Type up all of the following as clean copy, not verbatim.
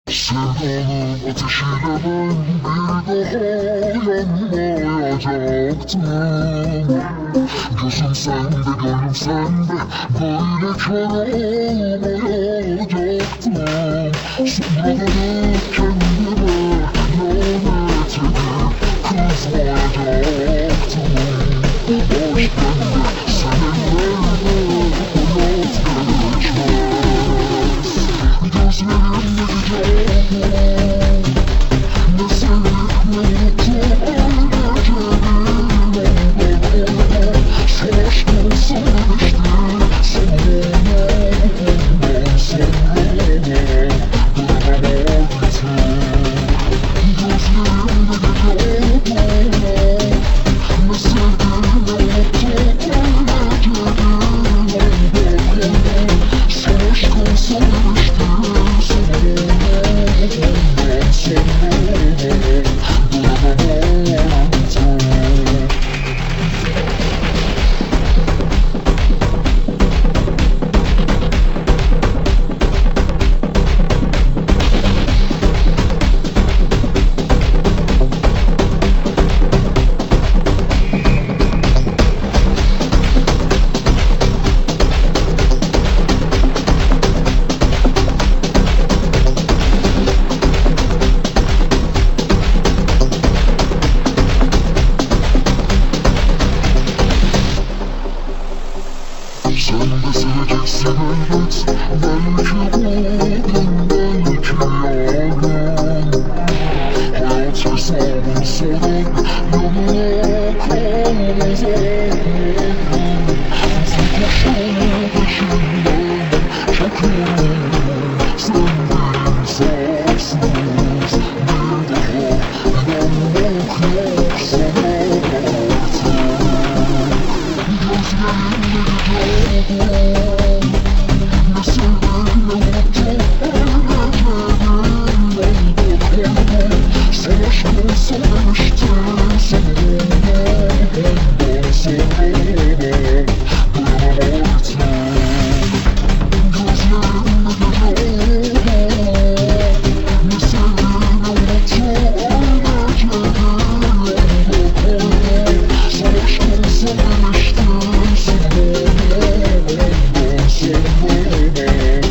Sevdanın ateşiyle ben bir daha yanmayacaktım. Gözüm sende, gönlüm sende, böyle kör olmayacaktım. Sonra dönüp kendime lanet edip kızmayacaktım. Aşk bende, seninle hayat geçmez. Gözlerimde gece ne sevdik ne unuttuk öylece bir oldu. Savaş olsun demişti sonuna, ondan sonra durmama gitti. Gözlerimde gece ne sevdik ne unuttuk öylece bir oldu. Savaş olsun demişti sen de seveceksin elbet. Belki bugün, belki yarın. Hayat hesabını sorup yanına kalmaz ağlarım. Hızlı koşuyor peşinden, çok yoruldum. Sen de insafsız, bir daha inanmak yok sana artık. Gözlerimde gece ne sevdik ne unuttuk öylece bir oldu. Savaş olsun demişti sonuna, ondan sonra durmama gitti. Gözlerimde gece ne sevdik ne unuttuk öylece bir oldu. Savaş olsun demişti seveceksin elbet. Belki bugün,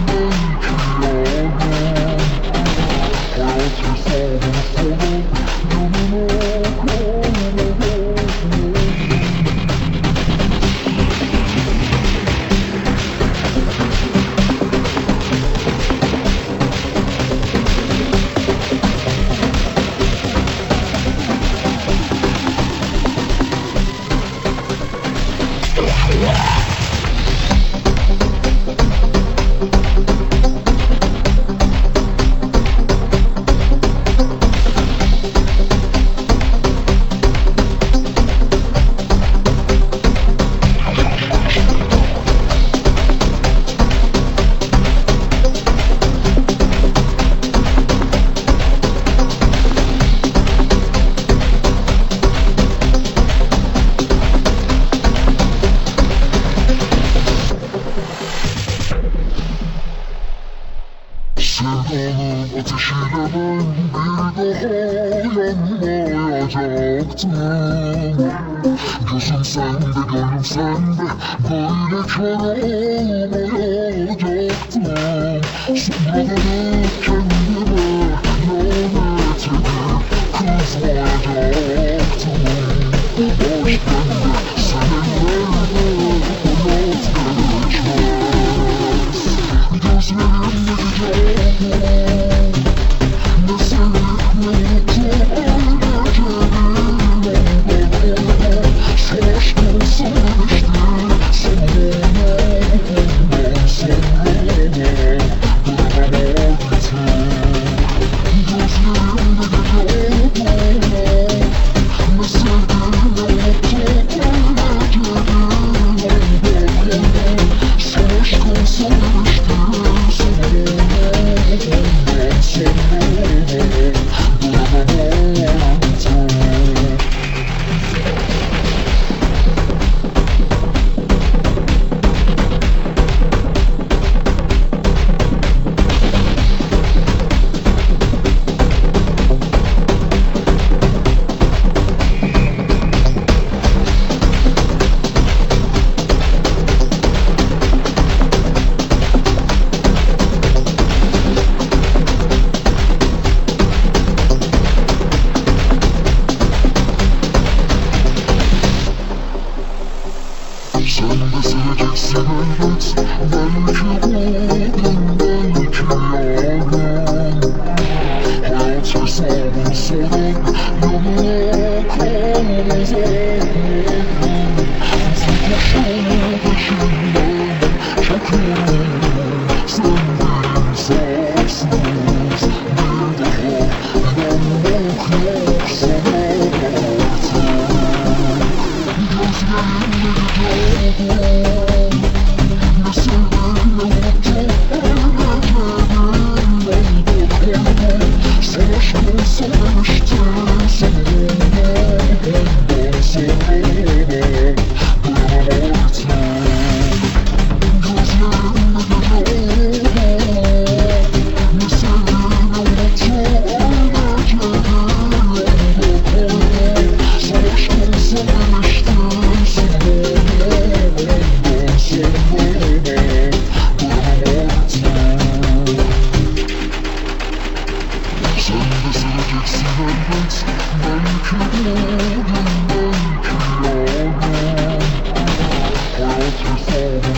belki yarın. Hayat hesabını sorup yanına kalmaz ağlarım. Sevdanın ateşiyle ben bir daha yanmayacaktım. Gözüm sende, gönlüm sende, böyle kör olmayacaktım. Sonra dönüp kendime lanet edip kızmayacaktım. Aşk bende, seninle hayat geçmez. Gözlerimde gece ne sevdik ne unuttuk öylece bir oldu. Savaş olsun demişti sonuna, ondan sonra durmama gitti. Gözlerimde gece ne sevdik ne unuttuk Sen de seveceksin elbet. Belki bugün, belki yarın. Hayat hesabını sorar, yanına kalmaz ağlarım. Hızlı koşar peşinden, çok yoruldum. Sen de insafsız, bir daha inanmak yok sana artık. Gözlerimle gidiyordum, ne sevdim ne unuttum. Savaşmam savaştım, sanırım ondan sonra dayanamam artık. Gözlerimle görüyorum, ne sevdiğimi unuttum. Savaşmam savaştım, sanırım ondan sonra dayanamam artık. Sen de seveceksin elbet. Belki bugün, belki yarın. Hayat hesabını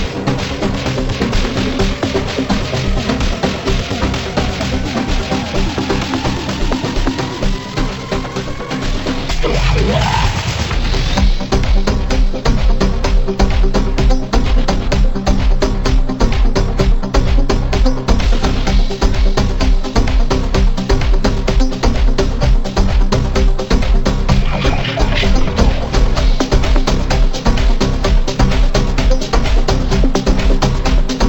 sorar, yanına kalmaz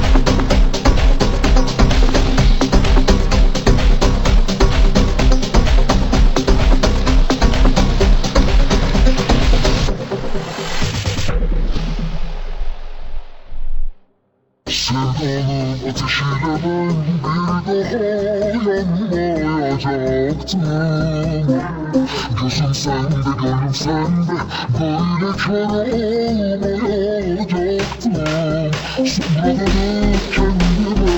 ağlarım. Sevdanın ateşiyle ben bir daha yanmayacaktım. Gözüm sende, gönlüm sende, böyle kör olmayacaktım. Sonra dönüp kendime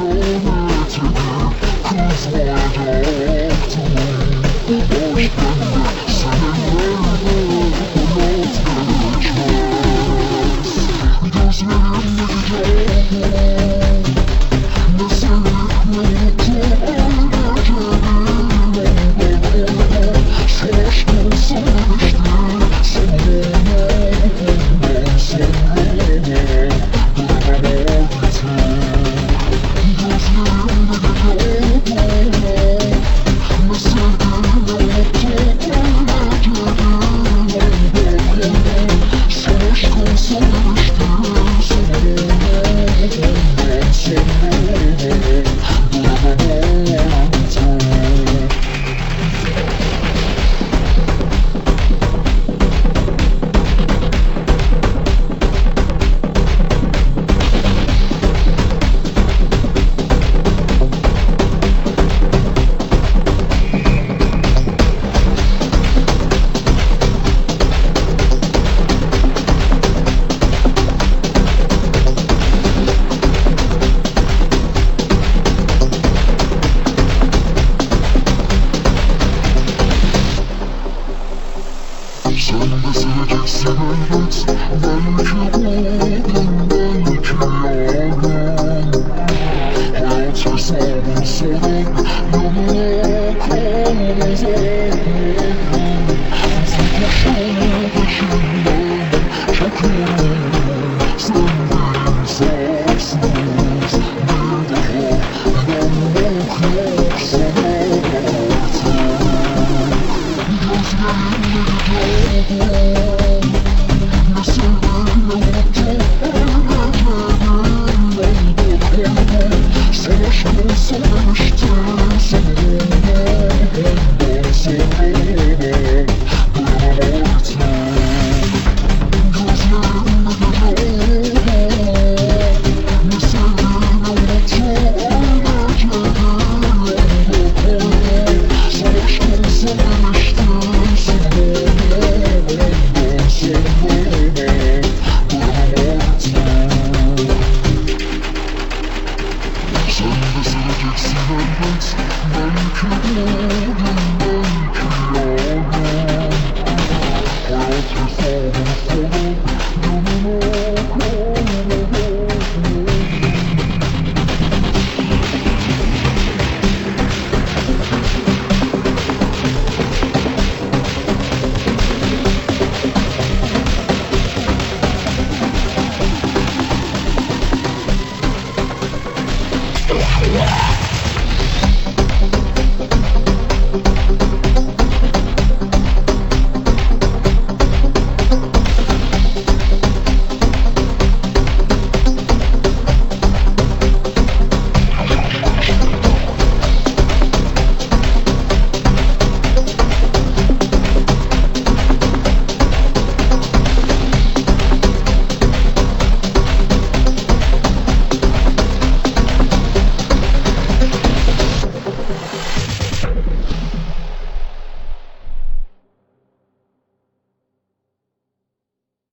lanet edip kızmayacaktım.